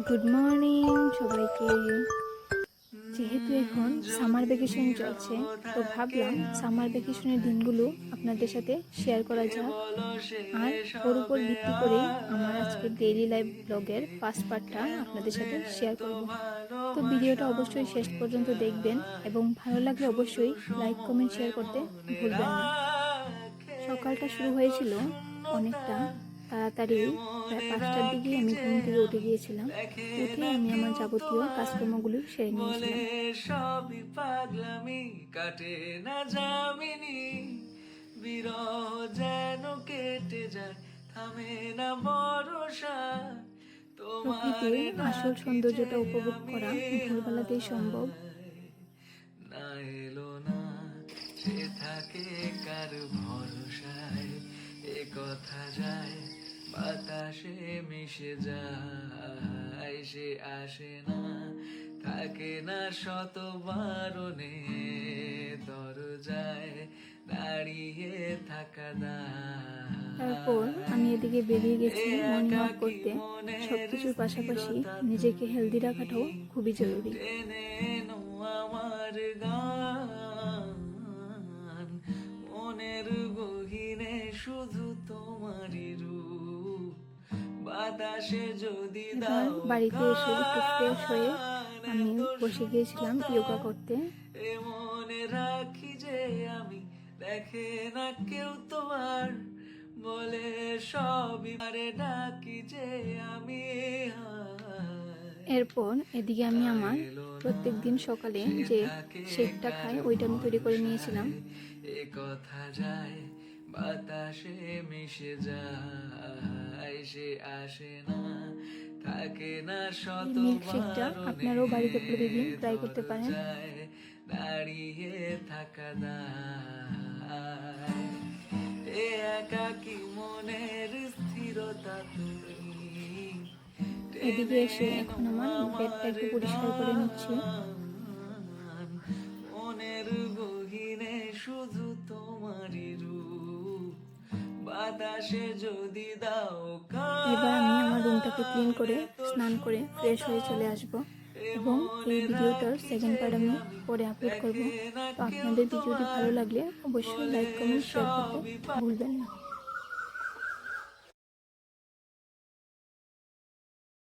Good morning সবাইকে। যেহেতু এখন সামার ভ্যাকেশন চলছে, তো ভাবলাম সামার ভ্যাকেশনের দিনগুলো আপনাদের সাথে শেয়ার করা যাক। আর ওর উপর ভিত্তি করেই আমার আজকের ডেইলি লাইফ ব্লগের ফার্স্ট পার্টটা আপনাদের সাথে শেয়ার করব। তো ভিডিওটা অবশ্যই শেষ পর্যন্ত দেখবেন এবং ভালো লাগলে অবশ্যই লাইক কমেন্ট শেয়ার করতে ভুলবেন না। সকালটা শুরু হয়েছিল অনেকটা তাড়াতাড়ি, প্রায় 5টার দিকেই আমি ঘুম থেকে উঠে গিয়েছিলাম। উঠে আমি আমার যাবতীয় কাজকর্মগুলো সেরে নিয়েছিলাম। সবই পাগলামি কাটে না জামিনি, বিরহ যেন কেটে যায়, থামে না ভরসা। প্রকৃতির আসল সৌন্দর্যটা উপভোগ করা ভোরবেলাতেই সম্ভব। না এলো না, সে থাকে কার ভরসায়, এ কথা যায় বাতাসে মিশে যায়, সে আসে না, থাকে না শত বারণে, দরজায় দাঁড়িয়ে থাকা তারপর আমি এদিকে বেরিয়ে গেছি মর্নিং ওয়াক করতে। সবকিছুর পাশাপাশি নিজেকে হেলদি রাখাটাও খুবই জরুরি। আমার গান মনের গহীনে শুধু তোমারই রূপ, বাতাসে যদি এবার দাও বাড়িতে এসে একটু ফ্রেশ হয়ে আমি বসে গিয়েছিলাম যোগা করতে। মনে রাখি যে আমি দেখে না কেউ তোমার, বলে সবই পারে ডাকি যে আমি। এরপর এদিকে আমি আমার প্রত্যেক দিন সকালে যে শেকটা খাই ওইটা আমি তৈরি করে নিয়েছিলাম। এ কথা যায় বাতাসে মিশে যায়, সে আসে না, থাকে না শত মিল্ক শেকটা আপনারাও বাড়িতে প্রতিদিন ট্রাই করতে পারেন। দাঁড়িয়ে থাকা দায়, এ একাকী মনের স্থিরতা তুমি। এদিকে এসে এখন আমার বেডটা একটু পরিষ্কার করে নিচ্ছি। মনের গহীনে শুধু তোমারই রূপ, বাতাসে যদি দাও এবার আমি আমার রুমটাকে ক্লিন করে স্নান করে ফ্রেশ হয়ে চলে আসব এবং এই ভিডিওটার সেকেন্ড পার্ট আমি পরে আপলোড করব। তো আপনাদের ভিডিওটি ভালো লাগলে অবশ্যই লাইক কমেন্ট শেয়ার করতে ভুলবেন না।